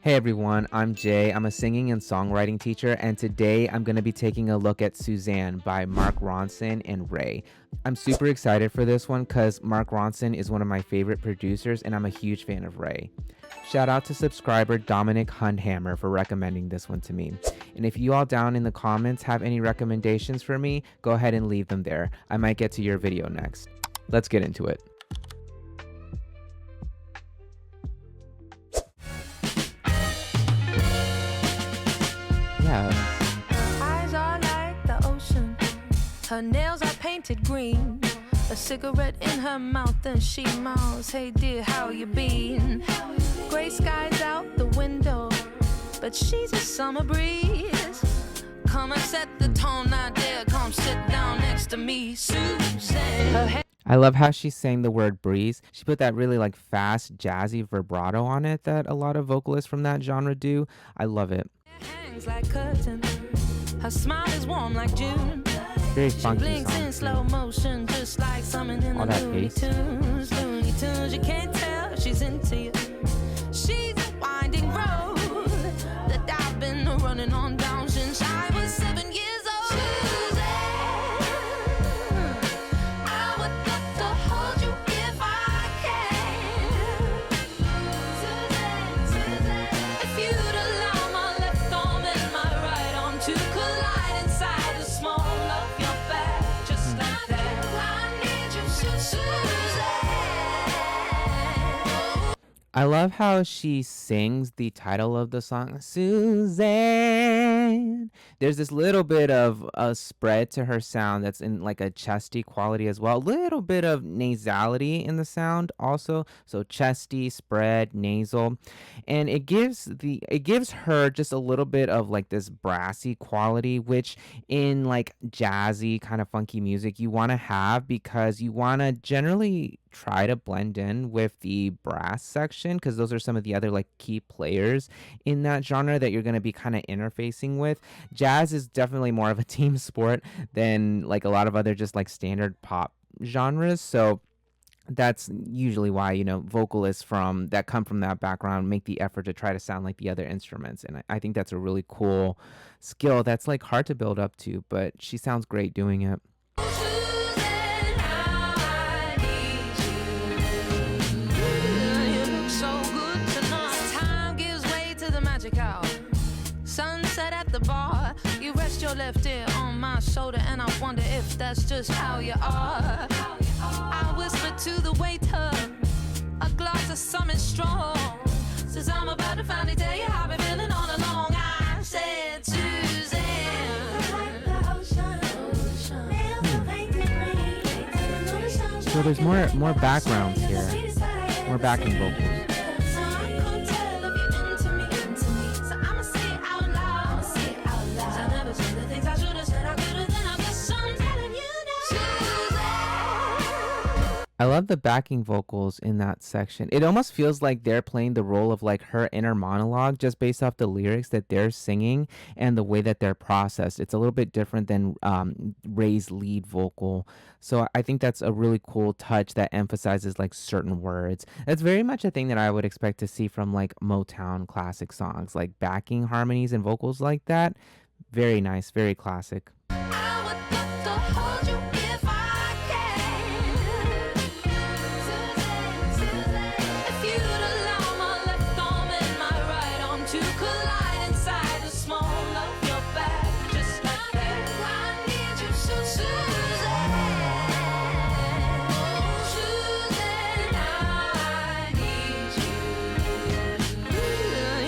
Hey everyone, I'm Jay. I'm a singing and songwriting teacher, and today I'm going to be taking a look at Suzanne by Ronson and Raye. I'm super excited for this one because Ronson is one of my favorite producers, and I'm a huge fan of Raye. Shout out to subscriber Dominic Hundhammer for recommending this one to me. And if you all down in the comments have any recommendations for me, go ahead and leave them there. I might get to your video next. Let's get into it. Eyes are like the ocean, her nails are painted green, a cigarette in her mouth and she mouths, hey dear, how you been? Gray skies out the window, but she's a summer breeze. Come and set the tone, now dear, come sit down next to me, Suzanne. I love how she sang the word breeze. She put that really like fast, jazzy vibrato on it that a lot of vocalists from that genre do. I love it. Hangs like curtain. Her smile is warm like June. Very She funky blinks song in slow motion, just like something in all the that Looney bass. Tunes. Looney Tunes, you can't tell she's into you. She's a winding road that I've been running on down since I was 7 years old. Suzanne, I would love to hold you if I can. Suzanne, Suzanne, if you'd allow my left arm and my right arm to collide inside the small of your back, just like that. I need you, Suzanne. I love how she sings the title of the song, Suzanne. There's this little bit of a spread to her sound that's in like a chesty quality as well. A little bit of nasality in the sound also. So chesty, spread, nasal. And it gives her just a little bit of like this brassy quality, which in like jazzy kind of funky music you want to have because you want to generally try to blend in with the brass section because those are some of the other like key players in that genre that you're going to be kind of interfacing with. Jazz is definitely more of a team sport than like a lot of other just like standard pop genres. So that's usually why, vocalists that come from that background make the effort to try to sound like the other instruments. And I think that's a really cool skill that's like hard to build up to, but she sounds great doing it. Suzanne, I need you. You look so good tonight. Time gives way to the magic hour. Sunset at the bar. You rest your left ear on my shoulder, and I wonder if that's just how you are. I whisper to the waiter, a glass of something strong. Says I'm about to finally tell you how I've been feeling all along. I said, Suzanne. So there's more backgrounds here, more backing vocals. I love the backing vocals in that section. It almost feels like they're playing the role of like her inner monologue just based off the lyrics that they're singing and the way that they're processed. It's a little bit different than Raye's lead vocal. So I think that's a really cool touch that emphasizes like certain words. That's very much a thing that I would expect to see from like Motown classic songs, like backing harmonies and vocals like that. Very nice, very classic. I would love to hold you if I can. Suzanne, Suzanne, if you'd allow my left arm and my right arm to collide inside the small of your back, just like that. I need you, Suzanne. Suzanne, I need you.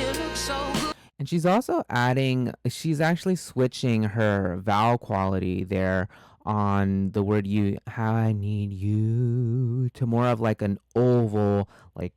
You look so good. And she's actually switching her vowel quality there on the word you, how I need you, to more of like an oval, like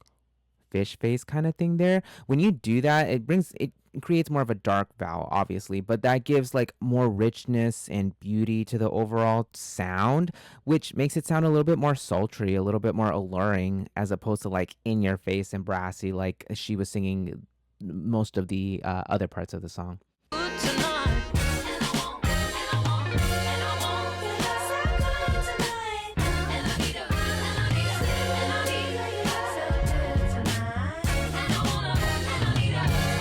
fish face kind of thing there. When you do that, it creates more of a dark vowel, obviously, but that gives like more richness and beauty to the overall sound, which makes it sound a little bit more sultry, a little bit more alluring, as opposed to like in your face and brassy like she was singing most of the other parts of the song. Good tonight. And I want, and I want, and I want, and I want tonight. And I need her, and I need her, and I need her. And I wanna, and I need her.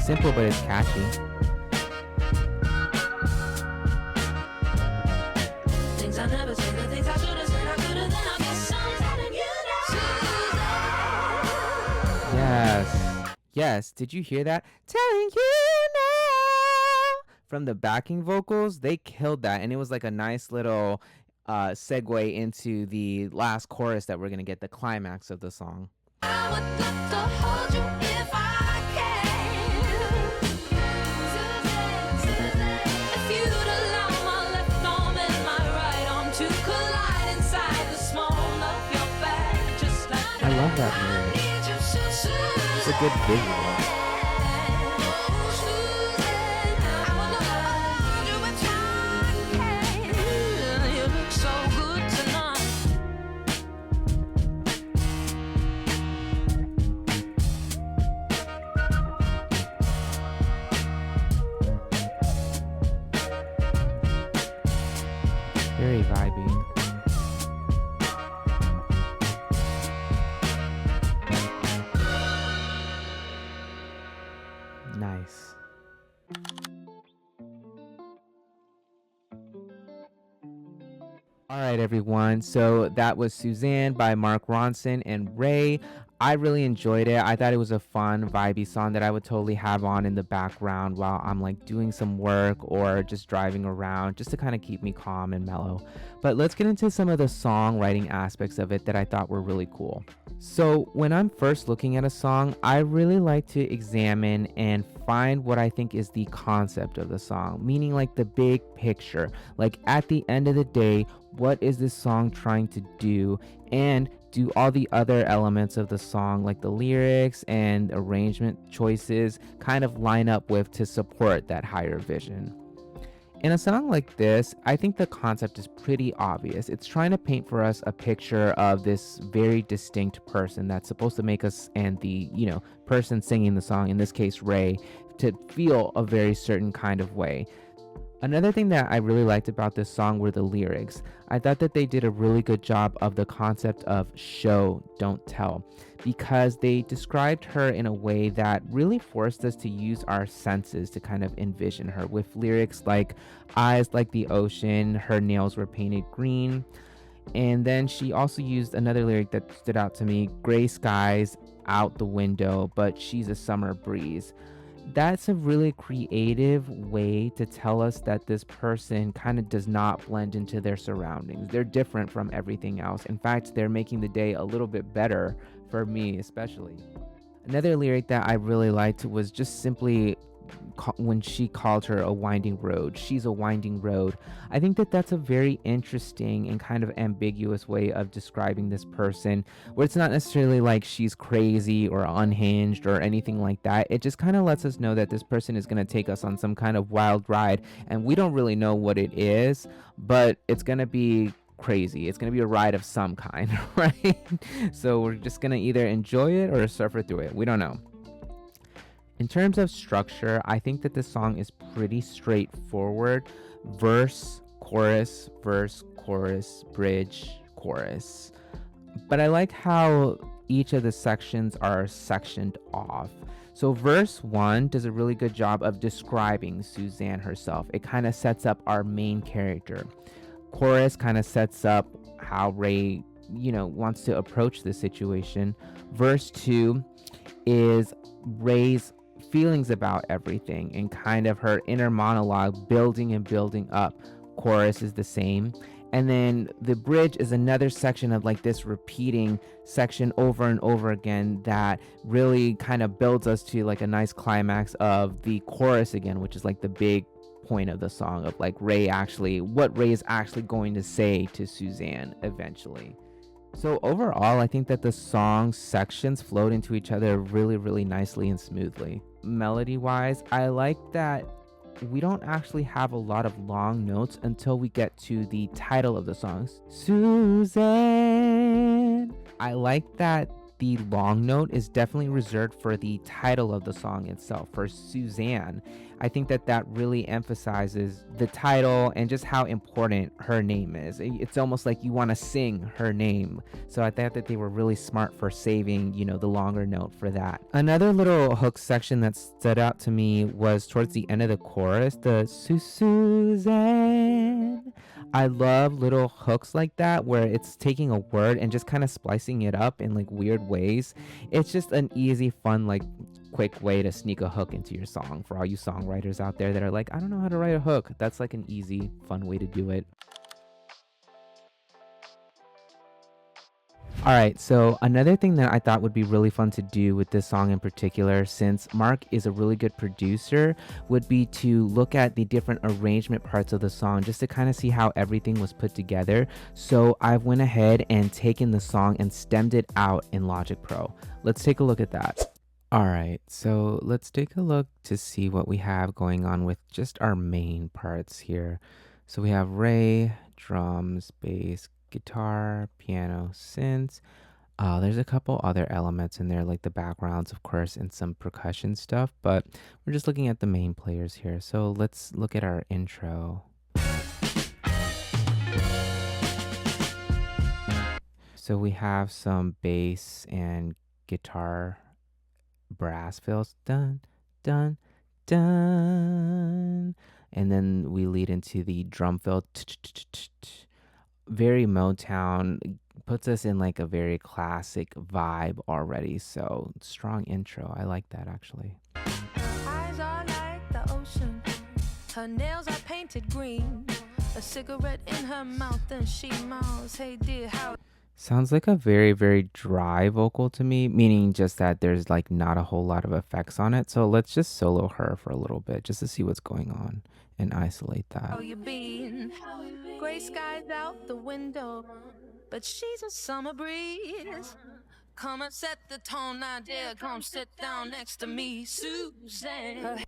simple, but it's catchy. Things I never said, the things I should have said, I could have, then I guess I'm telling you now. Yes. Yes. Did you hear that? Telling you now. From the backing vocals, they killed that. And it was like a nice little segue into the last chorus that we're going to get, the climax of the song. I would love to hold you if I can. If you'd allow my left arm and my right arm to collide inside the small of your back, just like I love that lyric. It's a good visual. Very vibey. Nice. All right, everyone. So that was Suzanne by Mark Ronson and Raye. I really enjoyed it. I thought it was a fun, vibey song that I would totally have on in the background while I'm like doing some work or just driving around, just to kind of keep me calm and mellow. But let's get into some of the songwriting aspects of it that I thought were really cool. So when I'm first looking at a song, I really like to examine and find what I think is the concept of the song, meaning like the big picture. Like at the end of the day, what is this song trying to do? And do all the other elements of the song, like the lyrics and arrangement choices, kind of line up with to support that higher vision? In a song like this, I think the concept is pretty obvious. It's trying to paint for us a picture of this very distinct person that's supposed to make us and the, person singing the song, in this case Raye, to feel a very certain kind of way. Another thing that I really liked about this song were the lyrics. I thought that they did a really good job of the concept of show, don't tell, because they described her in a way that really forced us to use our senses to kind of envision her, with lyrics like eyes like the ocean, her nails were painted green. And then she also used another lyric that stood out to me, gray skies out the window, but she's a summer breeze. That's a really creative way to tell us that this person kind of does not blend into their surroundings. They're different from everything else. In fact, they're making the day a little bit better for me, especially. Another lyric that I really liked was just simply when she called her a winding road. She's a winding road. I think that that's a very interesting and kind of ambiguous way of describing this person, where it's not necessarily like she's crazy or unhinged or anything like that. It just kind of lets us know that this person is going to take us on some kind of wild ride, and we don't really know what it is, but it's going to be crazy. It's going to be a ride of some kind, right? So we're just going to either enjoy it or suffer through it. We don't know. In terms of structure, I think that this song is pretty straightforward. Verse, chorus, bridge, chorus. But I like how each of the sections are sectioned off. So verse 1 does a really good job of describing Suzanne herself. It kind of sets up our main character. Chorus kind of sets up how Raye, wants to approach the situation. Verse 2 is Raye's feelings about everything and kind of her inner monologue building and building up. Chorus is the same. And then the bridge is another section of like this repeating section over and over again that really kind of builds us to like a nice climax of the chorus again, which is like the big point of the song of like what Raye is actually going to say to Suzanne eventually. So overall, I think that the song sections flowed into each other really, really nicely and smoothly. Melody-wise, I like that we don't actually have a lot of long notes until we get to the title of the song, Suzanne. I like that the long note is definitely reserved for the title of the song itself, for Suzanne. I think that that really emphasizes the title and just how important her name is. It's almost like you want to sing her name. So I thought that they were really smart for saving, the longer note for that. Another little hook section that stood out to me was towards the end of the chorus, the Suzanne. I love little hooks like that where it's taking a word and just kind of splicing it up in like weird ways. It's just an easy, fun, like quick way to sneak a hook into your song for all you songwriters out there that are like, I don't know how to write a hook. That's like an easy, fun way to do it. All right, so another thing that I thought would be really fun to do with this song in particular, since Mark is a really good producer, would be to look at the different arrangement parts of the song just to kind of see how everything was put together. So I went ahead and taken the song and stemmed it out in Logic Pro. Let's take a look at that. All right, so let's take a look to see what we have going on with just our main parts here. So we have Raye, drums, bass, guitar, piano, synths. There's a couple other elements in there, like the backgrounds, of course, and some percussion stuff, but we're just looking at the main players here. So let's look at our intro. So we have some bass and guitar brass fills, dun, dun, dun. And then we lead into the drum fill, very Motown, puts us in like a very classic vibe already. So strong intro. I like that actually. Eyes are like the ocean. Her nails are painted green. A cigarette in her mouth and she mouths, hey dear, how. Sounds like a very, very dry vocal to me, meaning just that there's like not a whole lot of effects on it. So let's just solo her for a little bit just to see what's going on and isolate that. How you been? Gray skies out the window, but she's a summer breeze. Come and set the tone, now dear, come sit down next to me, Suzanne.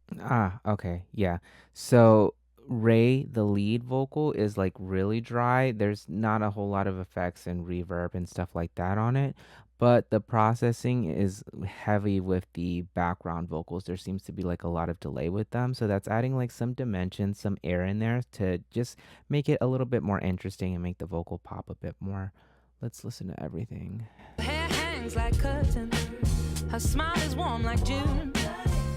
Okay, yeah. So Raye, the lead vocal, is like really dry. There's not a whole lot of effects and reverb and stuff like that on it, but the processing is heavy with the background vocals. There seems to be like a lot of delay with them, so that's adding like some dimension, some air in there to just make it a little bit more interesting and make the vocal pop a bit more. Let's listen to everything. Hair hangs like curtains. Her smile is warm like June.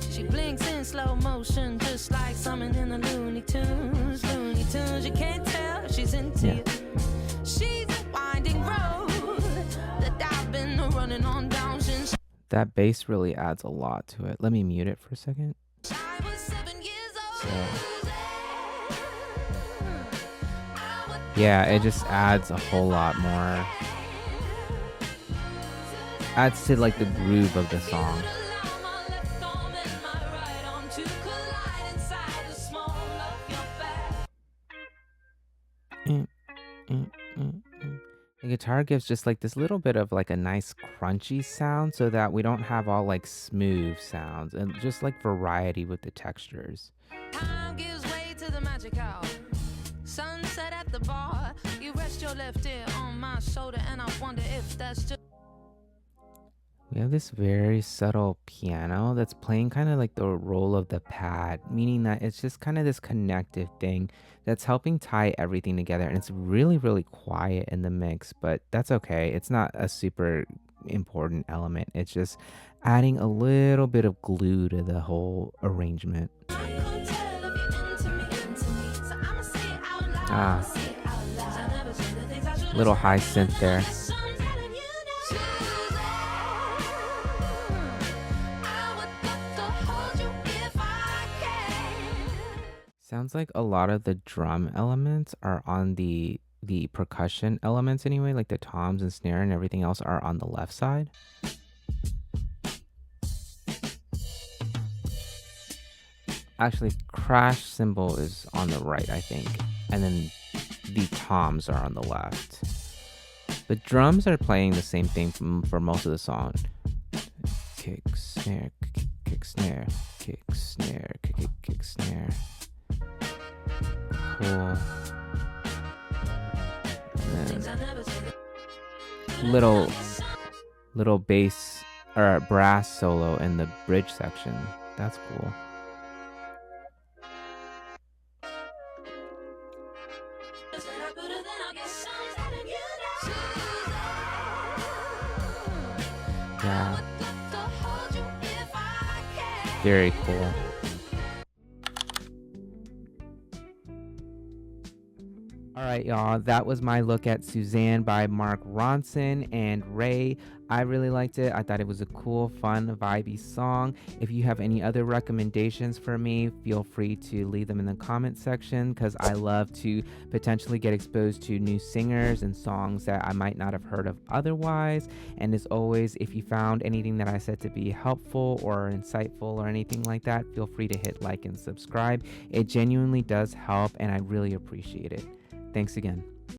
She blinks in slow motion, just like someone in the Looney Tunes. Looney Tunes, you can't tell she's into you. She's a winding road that I've been running on down since That bass really adds a lot to it. Let me mute it for a second. I was 7 years old. Yeah, it just adds a whole lot more. Adds to like the groove of the song. The guitar gives just like this little bit of like a nice crunchy sound so that we don't have all like smooth sounds and just like variety with the textures. Time gives way to the magic hour. Sunset at the bar. You rest your left ear on my shoulder, and I wonder if that's just. We have this very subtle piano that's playing kind of like the role of the pad, meaning that it's just kind of this connective thing that's helping tie everything together. And it's really, really quiet in the mix, but that's okay. It's not a super important element. It's just adding a little bit of glue to the whole arrangement. Little high synth there. Sounds like a lot of the drum elements are on the percussion elements anyway, like the toms and snare and everything else are on the left side. Actually, crash cymbal is on the right, I think, and then the toms are on the left. The drums are playing the same thing for most of the song. Kick, snare, kick, snare, kick, snare, kick, snare. Cool. And then little little bass or brass solo in the bridge section. That's cool. Yeah, very cool. All right, y'all. That was my look at Suzanne by Mark Ronson and Raye. I really liked it. I thought it was a cool, fun, vibey song. If you have any other recommendations for me, feel free to leave them in the comment section because I love to potentially get exposed to new singers and songs that I might not have heard of otherwise. And as always, if you found anything that I said to be helpful or insightful or anything like that, feel free to hit like and subscribe. It genuinely does help, and I really appreciate it. Thanks again.